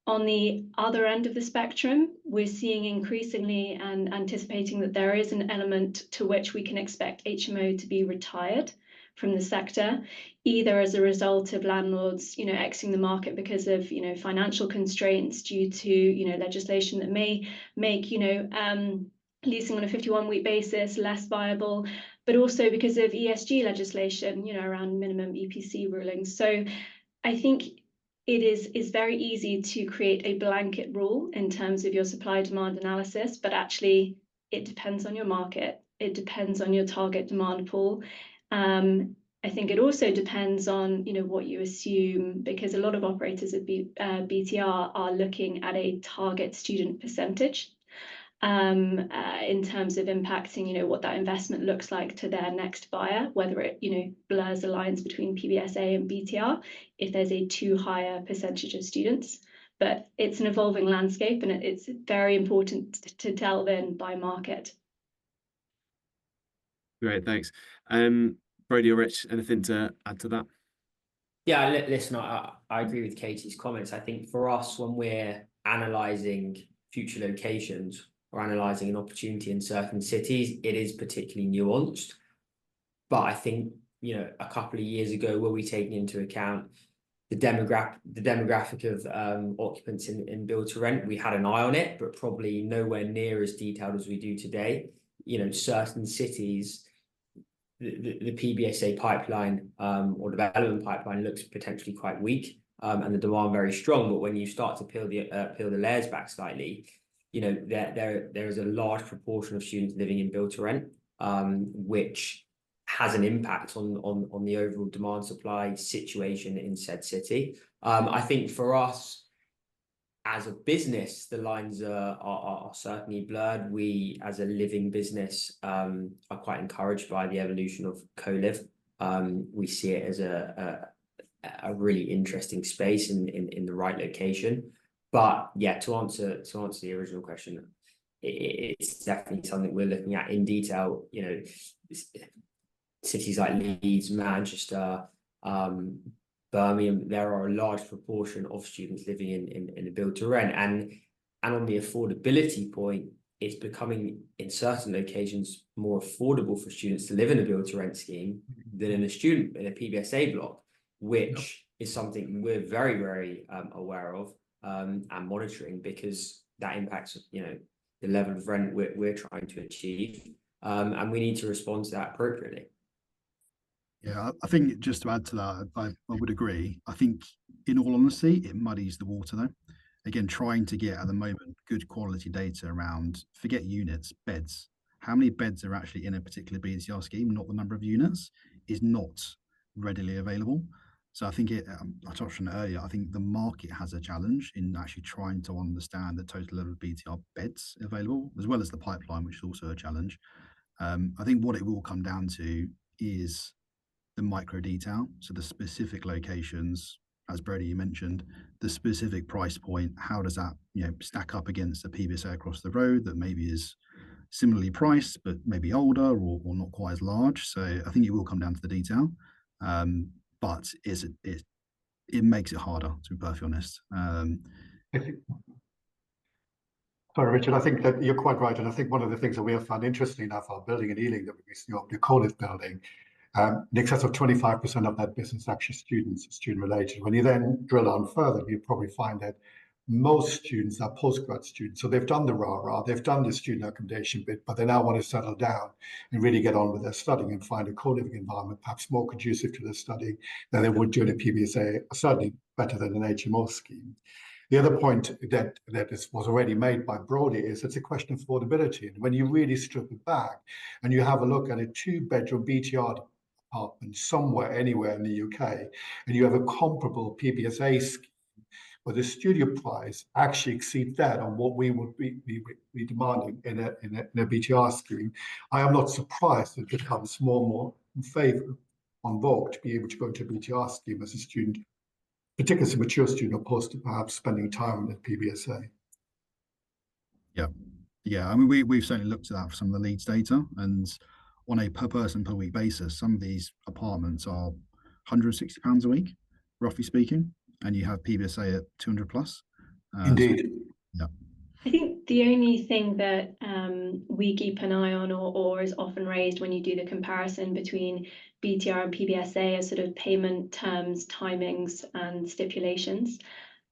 Speaker 6: On the other end of the spectrum, we're seeing increasingly and anticipating that there is an element to which we can expect HMO to be retired from the sector, either as a result of landlords, exiting the market because of, financial constraints due to, legislation that may make, leasing on a 51-week basis less viable, but also because of ESG legislation, around minimum EPC rulings. So I think it is very easy to create a blanket rule in terms of your supply demand analysis, but actually it depends on your market. It depends on your target demand pool. I think it also depends on what you assume, because a lot of operators at BTR are looking at a target student percentage in terms of impacting what that investment looks like to their next buyer, whether it blurs the lines between PBSA and BTR if there's a too higher percentage of students. But it's an evolving landscape, and it's very important to delve in by market.
Speaker 1: Great, thanks. Brady or Rich, anything to add to that?
Speaker 5: Yeah, listen, I agree with Katie's comments. I think for us, when we're analysing future locations or analysing an opportunity in certain cities, it is particularly nuanced. But I think, a couple of years ago, were we taking into account the demographic of occupants in build to rent? We had an eye on it, but probably nowhere near as detailed as we do today. Certain cities, the PBSA pipeline or development pipeline looks potentially quite weak, and the demand very strong. But when you start to peel the layers back slightly, there is a large proportion of students living in build to rent, which has an impact on the overall demand supply situation in said city. I think for us as a business, the lines are certainly blurred. We, as a living business, are quite encouraged by the evolution of co-live. We see it as a really interesting space in the right location. But yeah, to answer the original question, it's definitely something we're looking at in detail. Cities like Leeds, Manchester, Birmingham, there are a large proportion of students living in a build to rent, and on the affordability point, it's becoming in certain locations more affordable for students to live in a build to rent scheme than in a PBSA block, which is something we're very, very aware of and monitoring, because that impacts the level of rent we're trying to achieve, and we need to respond to that appropriately.
Speaker 7: Yeah, I think just to add to that, I would agree. I think, in all honesty, it muddies the water though. Again, trying to get at the moment good quality data around, forget units, beds. How many beds are actually in a particular BTR scheme, not the number of units, is not readily available. So I think I touched on it earlier, I think the market has a challenge in actually trying to understand the total level of BTR beds available, as well as the pipeline, which is also a challenge. I think what it will come down to is the micro detail, so the specific locations, as Brady you mentioned, the specific price point. How does that stack up against a PBSA across the road that maybe is similarly priced but maybe older or not quite as large? So I think it will come down to the detail, but it makes it harder, to be perfectly honest.
Speaker 2: Sorry, Richard, I think that you're quite right, and I think one of the things that we have found interesting enough, our building in Ealing that we recently opened, the co-live building, in excess of 25% of that business actually student related. When you then drill on further, you probably find that most students are postgrad students. So they've done the rah-rah, they've done the student accommodation bit, but they now want to settle down and really get on with their studying and find a co-living environment perhaps more conducive to their studying than they would do in a PBSA, certainly better than an HMO scheme. The other point that was already made by Brodie is it's a question of affordability. And when you really strip it back and you have a look at a 2-bedroom BTR apartment somewhere, anywhere in the UK, and you have a comparable PBSA scheme, where the studio price actually exceeds that on what we would be demanding in a BTR scheme, I am not surprised it becomes more and more in favour on vogue to be able to go into a BTR scheme as a student, particularly as a mature student, opposed to perhaps spending time at PBSA.
Speaker 7: Yeah, I mean, we've certainly looked at that for some of the Leeds data, and on a per person per week basis, some of these apartments are £160 a week, roughly speaking, and you have PBSA at 200 plus.
Speaker 2: Indeed.
Speaker 7: Yeah.
Speaker 6: I think the only thing that we keep an eye on or is often raised when you do the comparison between BTR and PBSA are sort of payment terms, timings and stipulations.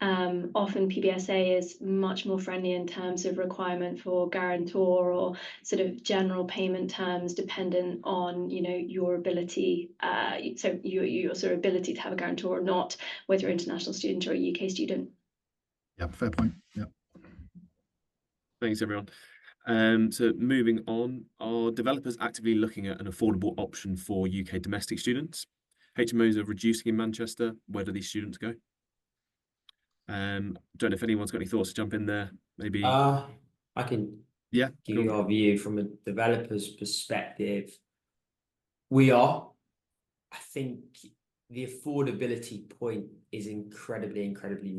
Speaker 6: Often PBSA is much more friendly in terms of requirement for guarantor or sort of general payment terms dependent on, you know, your ability, so your sort of ability to have a guarantor or not, whether you're an international student or a UK student.
Speaker 7: Yeah, fair point. Yeah.
Speaker 1: Thanks, everyone. So moving on, are developers actively looking at an affordable option for UK domestic students? HMOs are reducing in Manchester. Where do these students go? Don't know if anyone's got any thoughts to jump in there. Maybe.
Speaker 5: I can
Speaker 1: Yeah,
Speaker 5: give
Speaker 1: go
Speaker 5: you
Speaker 1: on.
Speaker 5: our view from a developer's perspective. I think the affordability point is incredibly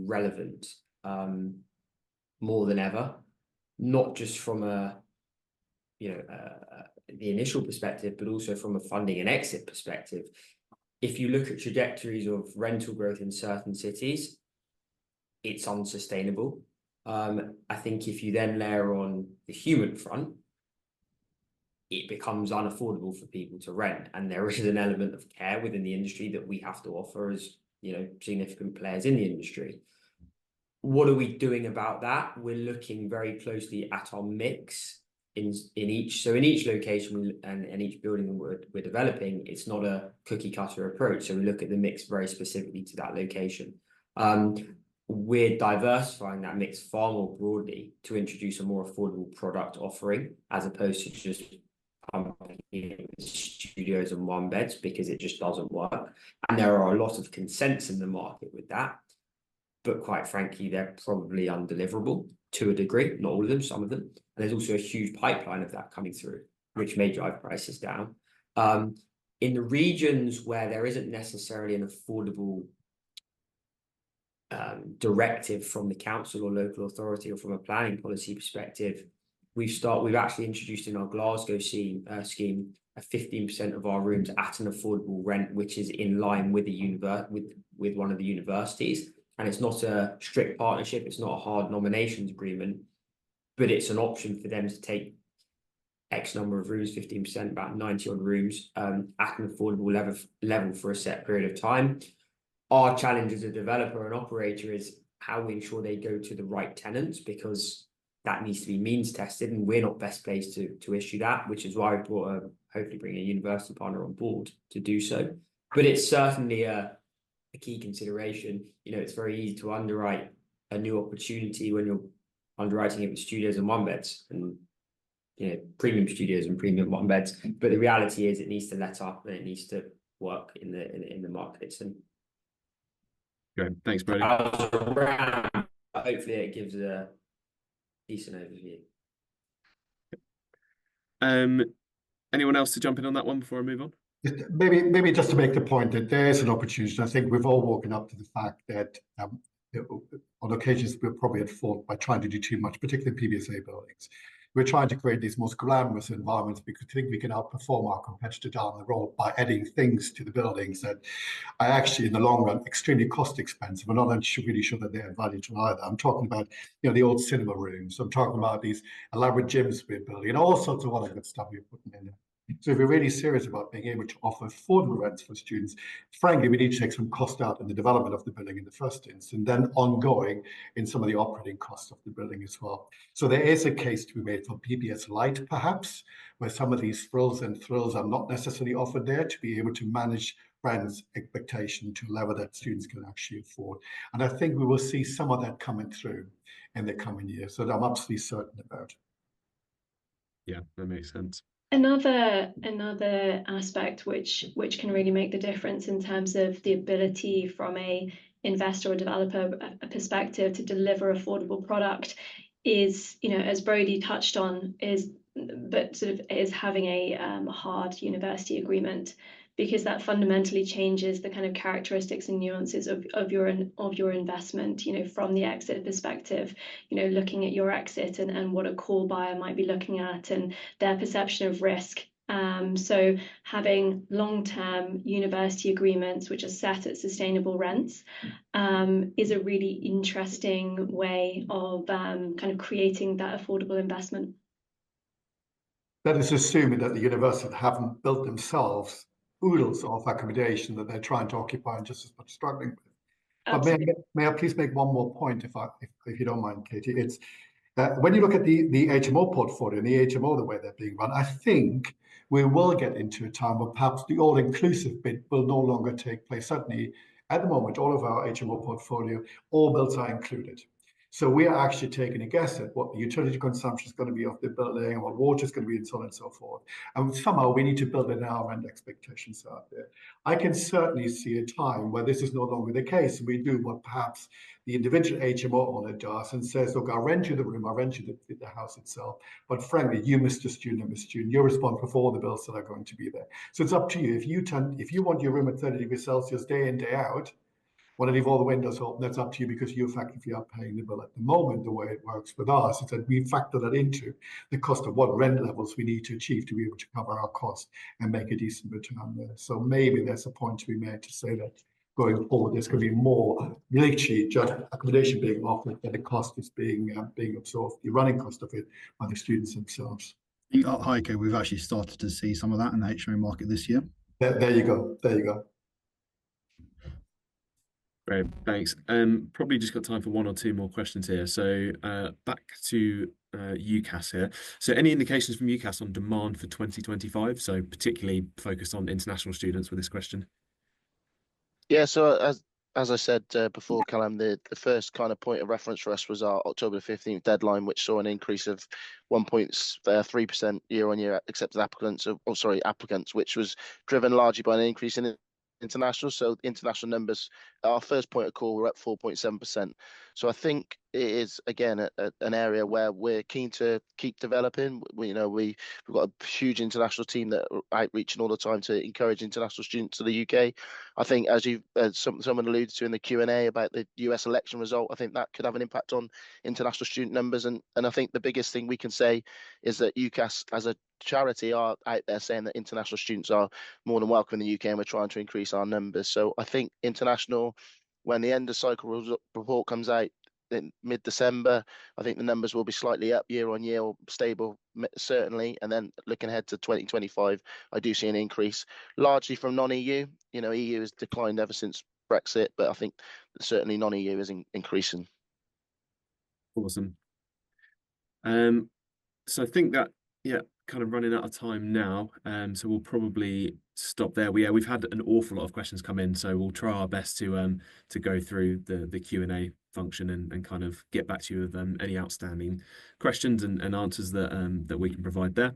Speaker 5: relevant, more than ever, not just from the initial perspective, but also from a funding and exit perspective. If you look at trajectories of rental growth in certain cities, it's unsustainable. I think if you then layer on the human front, it becomes unaffordable for people to rent, and there is an element of care within the industry that we have to offer as, you know, significant players in the industry. What are we doing about that? We're looking very closely at our mix in each location and each building we're developing. It's not a cookie cutter approach, so we look at the mix very specifically to that location. We're diversifying that mix far more broadly to introduce a more affordable product offering, as opposed to just studios and one beds, because it just doesn't work. And there are a lot of consents in the market with that, but quite frankly, they're probably undeliverable to a degree, not all of them, some of them. And there's also a huge pipeline of that coming through, which may drive prices down. In the regions where there isn't necessarily an affordable directive from the council or local authority, or from a planning policy perspective, we've actually introduced in our Glasgow scheme a 15% of our rooms at an affordable rent, which is in line with with one of the universities. And it's not a strict partnership, it's not a hard nominations agreement, but it's an option for them to take X number of rooms, 15%, about 90 odd rooms, at an affordable level for a set period of time. Our challenge as a developer and operator is how we ensure they go to the right tenants, because that needs to be means tested, and we're not best placed to issue that, which is why we hopefully bring a university partner on board to do so. But it's certainly a key consideration. You know, it's very easy to underwrite a new opportunity when you're underwriting it with studios and one beds, and, you know, premium studios and premium one beds. But the reality is it needs to let up and it needs to work in the markets. And
Speaker 1: Great, thanks, Brodie.
Speaker 5: Hopefully it gives a decent overview.
Speaker 1: Anyone else to jump in on that one before I move on?
Speaker 2: Maybe just to make the point that there is an opportunity. I think we've all woken up to the fact that on occasions we're probably at fault by trying to do too much, particularly in PBSA buildings. We're trying to create these most glamorous environments because we think we can outperform our competitor down the road by adding things to the buildings that are actually, in the long run, extremely cost expensive. We're not really sure that they add value to either. I'm talking about, you know, the old cinema rooms. I'm talking about these elaborate gyms we're building, and all sorts of other good stuff we're putting in there. So if we're really serious about being able to offer affordable rents for students, frankly, we need to take some cost out in the development of the building in the first instance, and then ongoing in some of the operating costs of the building as well. So there is a case to be made for PBS Lite, perhaps, where some of these frills and thrills are not necessarily offered there, to be able to manage friends' expectation to a level that students can actually afford. And I think we will see some of that coming through in the coming years. So I'm absolutely certain about it.
Speaker 1: Yeah, that makes sense.
Speaker 6: Another aspect which can really make the difference in terms of the ability from a investor or developer perspective to deliver affordable product is, as Brodie touched on, is having a hard university agreement, because that fundamentally changes the kind of characteristics and nuances of your investment, from the exit perspective, looking at your exit and what a core buyer might be looking at and their perception of risk. So having long-term university agreements which are set at sustainable rents is a really interesting way of kind of creating that affordable investment.
Speaker 2: That is assuming that the universities haven't built themselves oodles of accommodation that they're trying to occupy and just as much struggling with. But may I please make one more point, if you don't mind, Katie? It's when you look at the HMO portfolio and the HMO, the way they're being run, I think we will get into a time where perhaps the all-inclusive bit will no longer take place. Certainly, at the moment, all of our HMO portfolio, all bills are included. So we are actually taking a guess at what the utility consumption is going to be of the building, what water is going to be, and so on and so forth. And somehow we need to build in our rent expectations out there. I can certainly see a time where this is no longer the case. We do what perhaps the individual HMO owner does and says, look, I'll rent you the room, I'll rent you the house itself. But frankly, you, Mr. Student, Mr. Student, you're responsible for all the bills that are going to be there. So it's up to you. If you want your room at 30 degrees Celsius day in, day out, want to leave all the windows open, that's up to you, because you effectively are paying the bill. At the moment, the way it works with us is that we factor that into the cost of what rent levels we need to achieve to be able to cover our costs and make a decent return there. So maybe there's a point to be made to say that going forward, there's going to be more literally just accommodation being offered, but the cost is being absorbed, the running cost of it, by the students themselves.
Speaker 7: At Heiko, we've actually started to see some of that in the HMO market this year.
Speaker 2: There you go. There you go.
Speaker 1: Great, thanks. Probably just got time for one or two more questions here. So back to UCAS here. So any indications from UCAS on demand for 2025? So particularly focused on international students with this question.
Speaker 4: Yeah, so as I said before, Callum, the first kind of point of reference for us was our October 15th deadline, which saw an increase of 1.3% year on year accepted applicants, which was driven largely by an increase in international. So international numbers, our first point of call, we're at 4.7%. So I think it is, again, an area where we're keen to keep developing. We've got a huge international team that are outreaching all the time to encourage international students to the UK. I think, as someone alluded to in the Q&A about the US election result, I think that could have an impact on international student numbers. And I think the biggest thing we can say is that UCAS as a charity are out there saying that international students are more than welcome in the UK, and we're trying to increase our numbers. So I think international, when the end of cycle report comes out in mid-December, I think the numbers will be slightly up year on year, or stable certainly. And then looking ahead to 2025, I do see an increase largely from non-EU. EU has declined ever since Brexit, but I think certainly non-EU is increasing.
Speaker 1: Awesome. So I think that, kind of running out of time now. So we'll probably stop there. We've had an awful lot of questions come in, so we'll try our best to go through the Q&A function and kind of get back to you with any outstanding questions and answers that we can provide there.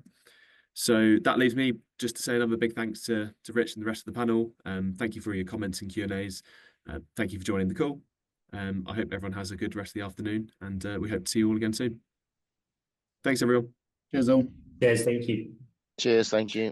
Speaker 1: So that leaves me just to say another big thanks to Rich and the rest of the panel. Thank you for your comments and Q&As. Thank you for joining the call. I hope everyone has a good rest of the afternoon, and we hope to see you all again soon. Thanks, everyone.
Speaker 7: Cheers all.
Speaker 5: Cheers, thank you.
Speaker 4: Cheers, thank you.